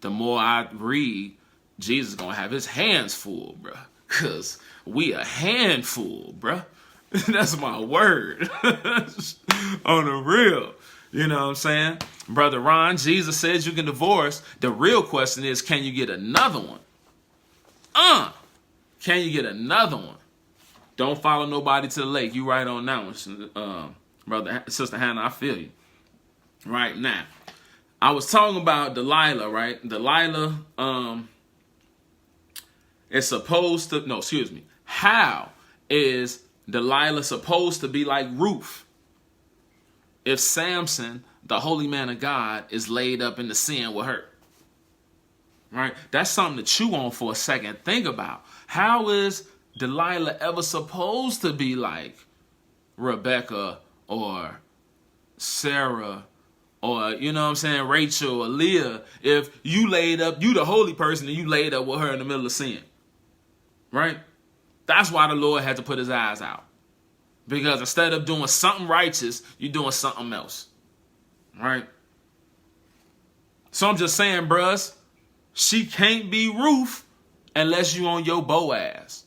the more I read, Jesus going to have his hands full, bruh. Because we a handful, bruh. That's my word. On the real. You know what I'm saying? Brother Ron, Jesus says you can divorce. The real question is, can you get another one? Can you get another one? Don't follow nobody to the lake. You right on that one, Sister Hannah, I feel you. Right now. I was talking about Delilah, right? Delilah, is supposed to, no, excuse me. How is Delilah supposed to be like Ruth if Samson, the holy man of God, is laid up in the sin with her? Right? That's something to chew on for a second. Think about, how is Delilah ever supposed to be like Rebecca or Sarah or, you know what I'm saying, Rachel or Leah, if you laid up, you the holy person, and you laid up with her in the middle of sin? Right? That's why the Lord had to put his eyes out. Because instead of doing something righteous, you're doing something else. Right? So I'm just saying, bruh, she can't be Ruth unless you on your Boaz.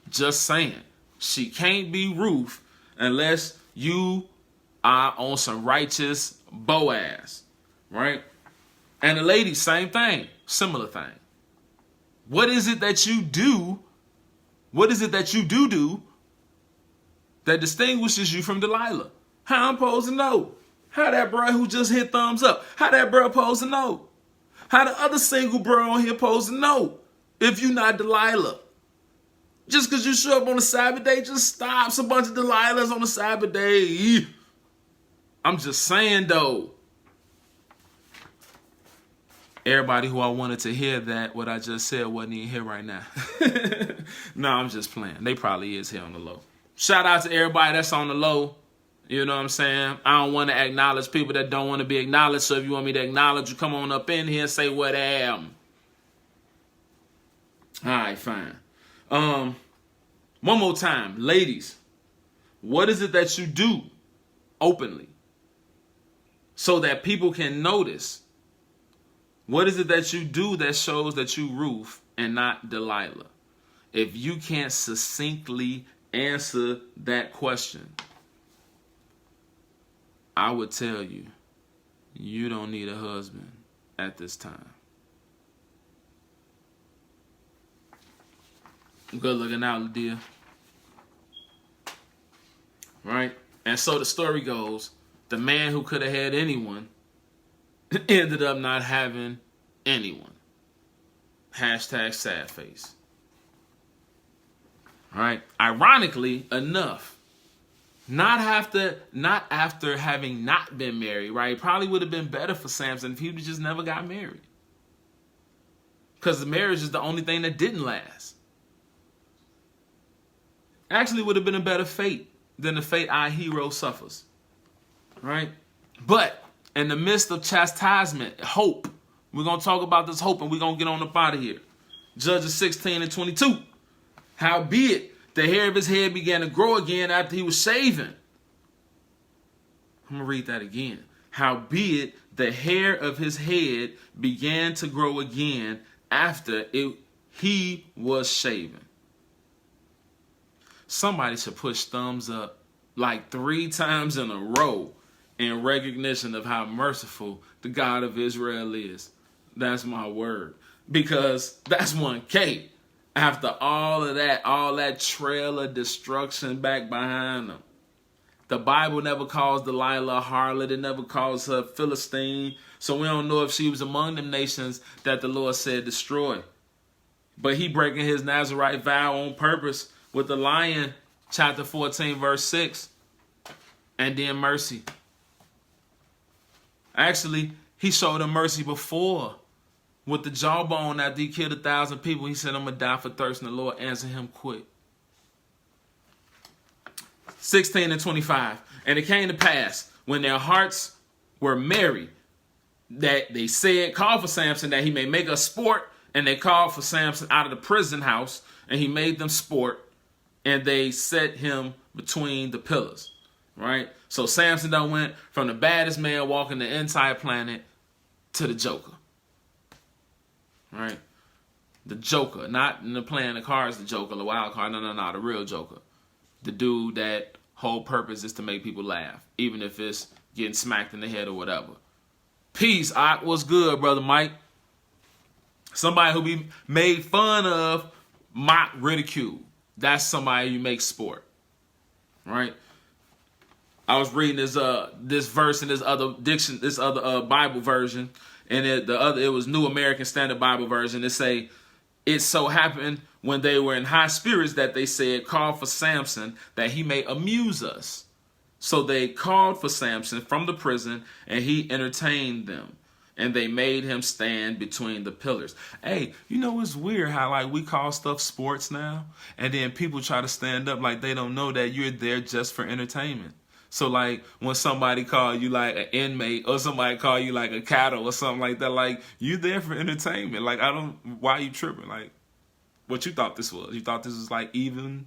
Just saying. She can't be Ruth unless you are on some righteous Boaz. Right? And the ladies, same thing. Similar thing. What is it that you do? What is it that you do that distinguishes you from Delilah? How I'm supposed to know? How that bro who just hit thumbs up? How that bro supposed to know? How the other single bro on here supposed to know if you not Delilah? Just because you show up on the Sabbath day, just stops a bunch of Delilahs on the Sabbath day. I'm just saying, though. Everybody who I wanted to hear that, what I just said, wasn't even here right now. No, I'm just playing. They probably is here on the low. Shout out to everybody that's on the low. You know what I'm saying? I don't want to acknowledge people that don't want to be acknowledged. So if you want me to acknowledge you, come on up in here and say what I am. All right, fine. One more time. Ladies, what is it that you do openly so that people can notice? What is it that you do that shows that you Ruth and not Delilah? If you can't succinctly answer that question, I would tell you, you don't need a husband at this time. Good looking out, Lydia. Right? And so the story goes, the man who could have had anyone ended up not having anyone. Hashtag sad face. All right. Ironically enough, not after having not been married, right? Probably would have been better for Samson if he just never got married. Because the marriage is the only thing that didn't last. Actually would have been a better fate than the fate our hero suffers. Right? But in the midst of chastisement, hope. We're going to talk about this hope and we're going to get on up out of here. Judges 16 and 22. Howbeit, the hair of his head began to grow again after he was shaven. I'm going to read that again. Howbeit, the hair of his head began to grow again after he was shaven. Somebody should push thumbs up like 3 times in a row in recognition of how merciful the God of Israel is. That's my word. Because that's 1K. After all of that, all that trail of destruction back behind them. The Bible never calls Delilah a harlot. It never calls her Philistine. So we don't know if she was among them nations that the Lord said destroy. But he breaking his Nazirite vow on purpose with the lion, chapter 14, verse 6. And then mercy. Actually, he showed him mercy before. With the jawbone after he killed 1,000 people, he said, I'm going to die for thirst. And the Lord answered him quick. 16 and 25. And it came to pass, when their hearts were merry, that they said, call for Samson, that he may make us sport. And they called for Samson out of the prison house, and he made them sport. And they set him between the pillars. Right? So Samson done went from the baddest man walking the entire planet to the Joker. Right? The Joker. Not in the playing the cards, the Joker, the wild card. No, the real Joker. The dude that whole purpose is to make people laugh, even if it's getting smacked in the head or whatever. Peace, Ock. What's good, Brother Mike? Somebody who be made fun of, mock, ridicule. That's somebody you make sport. Right? I was reading this verse in this other Bible version, and it was New American Standard Bible version. It say, it so happened when they were in high spirits that they said, call for Samson that he may amuse us. So they called for Samson from the prison, and he entertained them. And they made him stand between the pillars. Hey, you know it's weird how like we call stuff sports now, and then people try to stand up like they don't know that you're there just for entertainment. So like when somebody call you like an inmate, or somebody call you like a cattle or something like that, like you there for entertainment. Like why are you tripping? Like what you thought this was? You thought this was like even?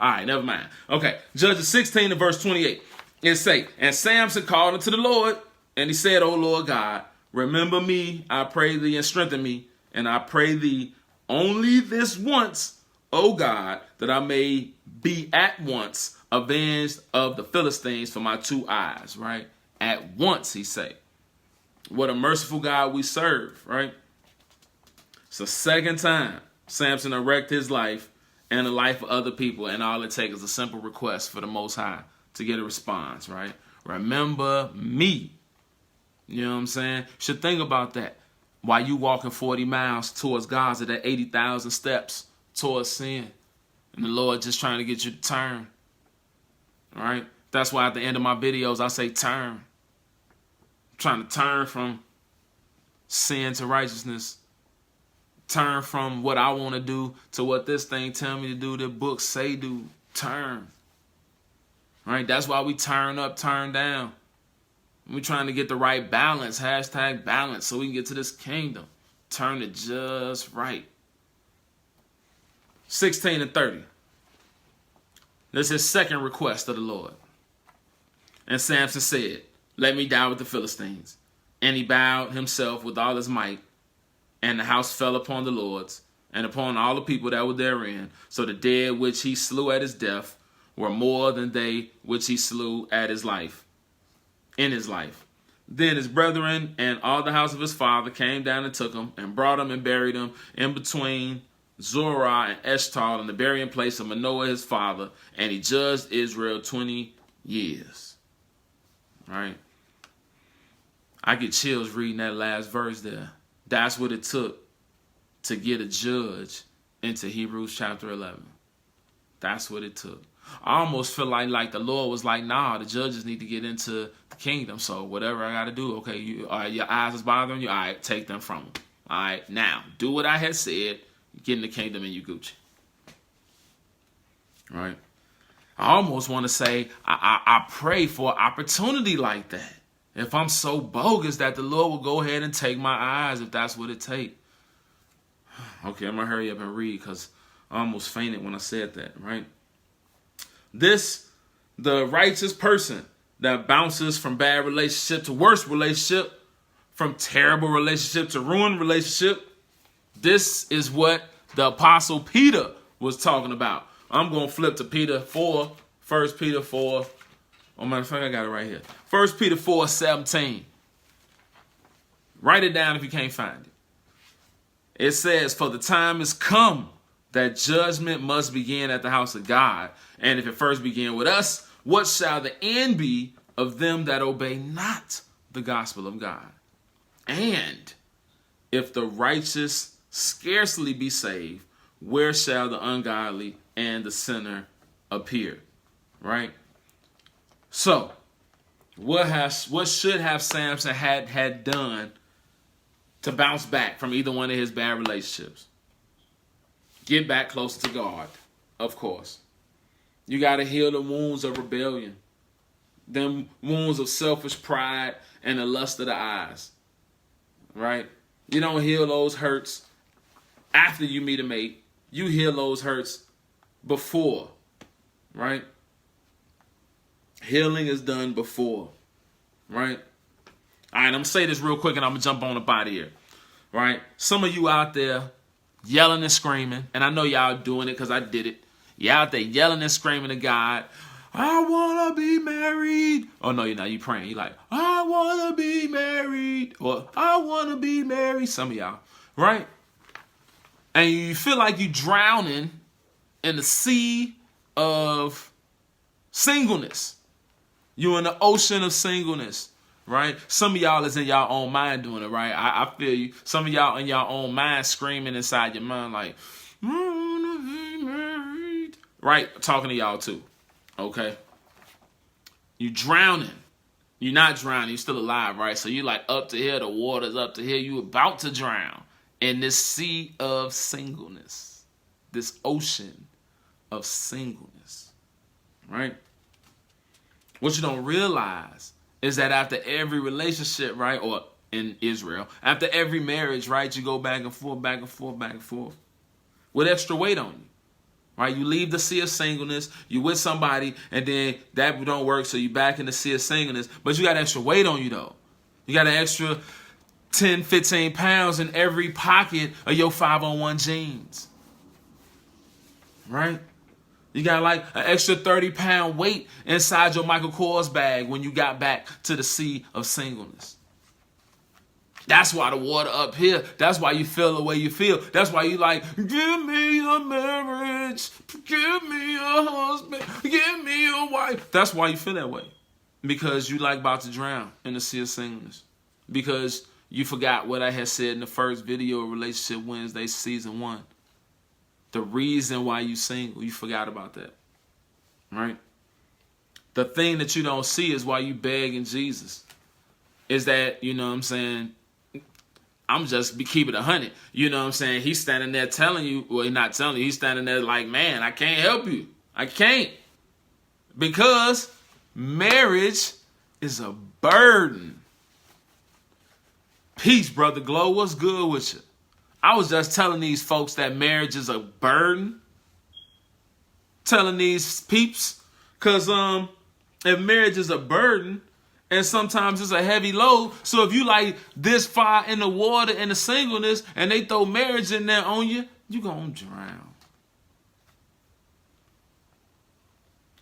All right, never mind. Okay, Judges 16 and verse 28. It say, and Samson called unto the Lord, and he said, O Lord God, remember me, I pray thee, and strengthen me, and I pray thee only this once, O God, that I may be at once avenged of the Philistines for my 2 eyes, right? At once, he say. What a merciful God we serve, right? It's the second time Samson wrecked his life and the life of other people, and all it takes is a simple request for the Most High to get a response, right? Remember me. You know what I'm saying? You should think about that. While you walking 40 miles towards Gaza, that 80,000 steps towards sin, and the Lord just trying to get you to turn. All right? That's why at the end of my videos, I say turn. I'm trying to turn from sin to righteousness. Turn from what I want to do to what this thing tell me to do, the books say do. Turn. All right? That's why we turn up, turn down. We're trying to get the right balance, hashtag balance, so we can get to this kingdom. Turn it just right. 16 and 30. This is his second request of the Lord. And Samson said, let me die with the Philistines. And he bowed himself with all his might, and the house fell upon the lords, and upon all the people that were therein. So the dead which he slew at his death were more than they which he slew at his life. In his life. Then his brethren and all the house of his father came down and took him, and brought him and buried him in between Zorah and Eshtal in the burying place of Manoah his father, and he judged Israel 20 years. Right? I get chills reading that last verse there. That's what it took to get a judge into Hebrews chapter 11. That's what it took. I almost feel like the Lord was like, nah, the judges need to get into the kingdom. So whatever I got to do, okay, your eyes is bothering you, all right, take them from them. All right, now, do what I had said, get in the kingdom and you Gucci. Right? I almost want to say, I pray for an opportunity like that. If I'm so bogus that the Lord will go ahead and take my eyes, if that's what it takes. Okay, I'm going to hurry up and read because I almost fainted when I said that, right? The righteous person that bounces from bad relationship to worse relationship, from terrible relationship to ruined relationship, this is what the Apostle Peter was talking about. I'm going to flip to Peter 4, 1 Peter 4. Oh, matter of fact, I got it right here. 1 Peter 4:17. Write it down if you can't find it. It says, for the time is come that judgment must begin at the house of God. And if it first began with us, what shall the end be of them that obey not the gospel of God? And if the righteous scarcely be saved, where shall the ungodly and the sinner appear? Right? So, what should have Samson had done to bounce back from either one of his bad relationships? Get back close to God, of course. You got to heal the wounds of rebellion, them wounds of selfish pride and the lust of the eyes, right? You don't heal those hurts after you meet a mate. You heal those hurts before, right? Healing is done before, right? All right, I'm going to say this real quick and I'm going to jump on up out of here, right? Some of you out there yelling and screaming, and I know y'all doing it because I did it. You out there yelling and screaming to God, I want to be married. Oh, no, you're not. You praying. You're like, I want to be married. Or I want to be married. Some of y'all, right? And you feel like you're drowning in the sea of singleness. You're in the ocean of singleness, right? Some of y'all is in y'all own mind doing it, right? I feel you. Some of y'all in y'all own mind screaming inside your mind like, I want to be married. Right? Talking to y'all too. Okay? You drowning. You're not drowning. You're still alive, right? So you like up to here. The water's up to here. You about to drown in this sea of singleness. This ocean of singleness. Right? What you don't realize is that after every relationship, right, or in Israel, after every marriage, right, you go back and forth, back and forth, back and forth with extra weight on you, right? You leave the sea of singleness, you with somebody, and then that don't work, so you back in the sea of singleness, but you got extra weight on you, though. You got an extra 10, 15 pounds in every pocket of your 501 jeans, right? You got like an extra 30-pound weight inside your Michael Kors bag when you got back to the sea of singleness. That's why the water up here. That's why you feel the way you feel. That's why you like, give me a marriage. Give me a husband. Give me a wife. That's why you feel that way. Because you like about to drown in the sea of singleness. Because you forgot what I had said in the first video of Relationship Wednesday season 1. The reason why you single, you forgot about that, right? The thing that you don't see is why you begging Jesus. Is that, you know what I'm saying, I'm just keep it 100. You know what I'm saying? He's standing there telling you, well, he's not telling you, he's standing there like, man, I can't help you. I can't. Because marriage is a burden. Peace, Brother Glow. What's good with you? I was just telling these folks that marriage is a burden. Telling these peeps. Because if marriage is a burden, and sometimes it's a heavy load, so if you like this far in the water in the singleness, and they throw marriage in there on you, you're going to drown.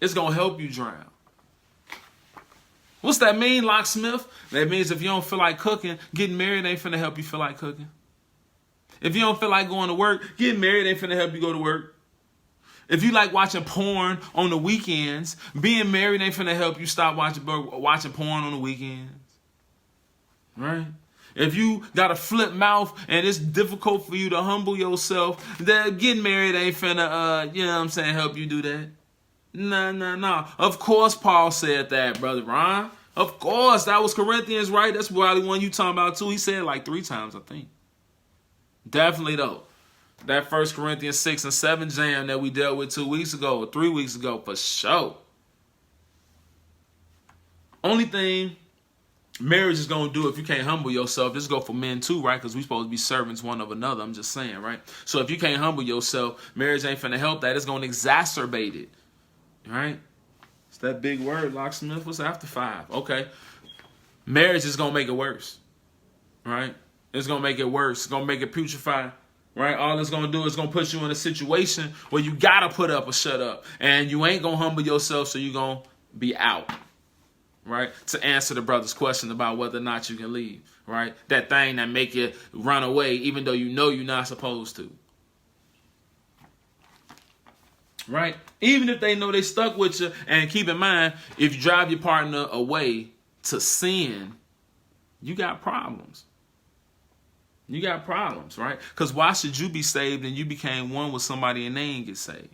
It's going to help you drown. What's that mean, locksmith? That means if you don't feel like cooking, getting married ain't finna help you feel like cooking. If you don't feel like going to work, getting married ain't finna help you go to work. If you like watching porn on the weekends, being married ain't finna help you stop watching porn on the weekends. Right? If you got a flip mouth and it's difficult for you to humble yourself, then getting married ain't finna, you know what I'm saying, help you do that. No. Of course Paul said that, Brother Ron. Of course. That was Corinthians, right? That's probably the one you talking about too. He said it like 3 times, I think. Definitely though. That 1 Corinthians 6 and 7 jam that we dealt with 2 weeks ago or 3 weeks ago, for sure. Only thing marriage is going to do if you can't humble yourself, this go for men too, right? Because we supposed to be servants one of another. I'm just saying, right? So if you can't humble yourself, marriage ain't finna help that. It's going to exacerbate it, right? It's that big word, locksmith. What's after 5? Okay. Marriage is going to make it worse, right? It's going to make it worse. It's going to make it putrefy, right? All it's going to do is going to put you in a situation where you got to put up or shut up. And you ain't going to humble yourself, so you're going to be out, right? To answer the brother's question about whether or not you can leave, right? That thing that make you run away even though you know you're not supposed to. right? Even if they know they stuck with you. And keep in mind, if you drive your partner away to sin, you got problems. You got problems, right? Because why should you be saved and you became one with somebody and they ain't get saved?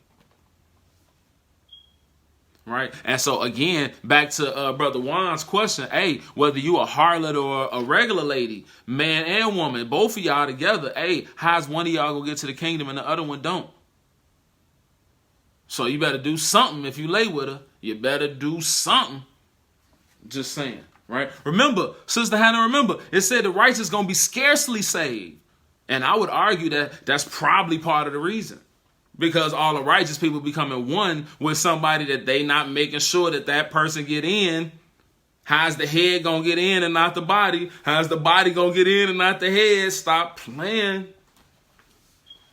Right? And so again, back to Brother Juan's question, hey, whether you a harlot or a regular lady, man and woman, both of y'all together, hey, how's one of y'all gonna get to the kingdom and the other one don't? So you better do something if you lay with her. You better do something. Just saying, right? Remember, Sister Hannah, remember, it said the righteous gonna be scarcely saved. And I would argue that that's probably part of the reason. Because all the righteous people becoming one with somebody that they not making sure that that person get in. How's the head gonna get in and not the body? How's the body gonna get in and not the head? Stop playing.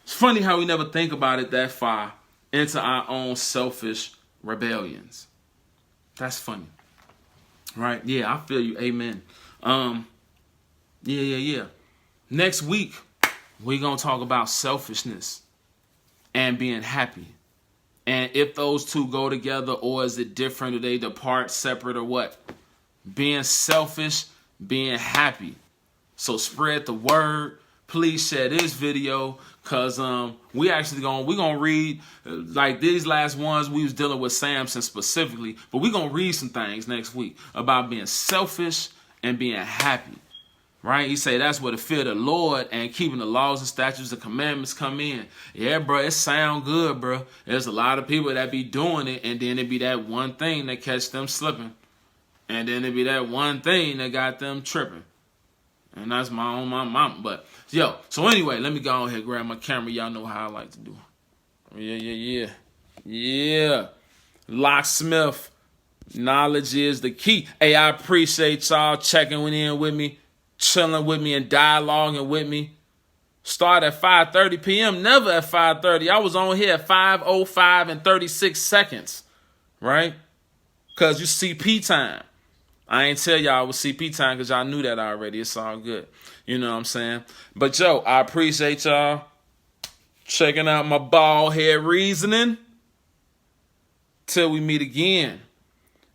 It's funny how we never think about it that far into our own selfish rebellions. That's funny. Right? Yeah, I feel you. Amen. Yeah. Next week, we're gonna talk about selfishness and being happy. And if those two go together, or is it different? Do they depart separate or what? Being selfish, being happy. So spread the word. Please share this video, because we're gonna read, like these last ones we was dealing with Samson specifically, but we're gonna read some things next week about being selfish and being happy. Right? He say that's where the fear of the Lord and keeping the laws and statutes and commandments come in. Yeah, bro, it sound good, bro. There's a lot of people that be doing it, and then it be that one thing that catch them slipping. And then it be that one thing that got them tripping. And that's my mama. But, yo, so anyway, let me go ahead and grab my camera. Y'all know how I like to do. Yeah. Locksmith, knowledge is the key. Hey, I appreciate y'all checking in with me, chilling with me, and dialoguing with me. Start at 5:30 p.m., never at 5:30. I was on here at 5:05 and 36 seconds, right? Because you CP time. I ain't tell y'all it was CP time because y'all knew that already. It's all good. You know what I'm saying? But, yo, I appreciate y'all checking out my bald head reasoning. Till we meet again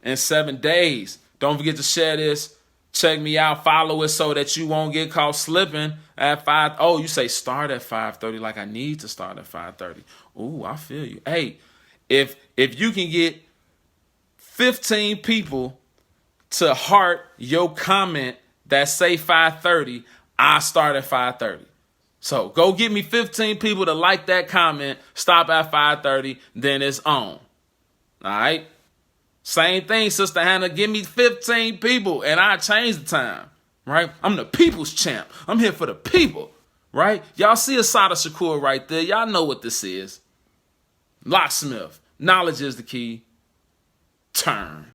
in 7 days. Don't forget to share this. Check me out. Follow it so that you won't get caught slipping at 5. Oh, you say start at 5:30 like I need to start at 5:30. Ooh, I feel you. Hey, if you can get 15 people to heart your comment that say 5:30, I start at 5:30. So go get me 15 people to like that comment, stop at 5:30, then it's on. All right? Same thing, Sister Hannah. Give me 15 people and I change the time, right? I'm the people's champ. I'm here for the people, right? Y'all see Asada Shakur right there. Y'all know what this is. Locksmith. Knowledge is the key. Turn.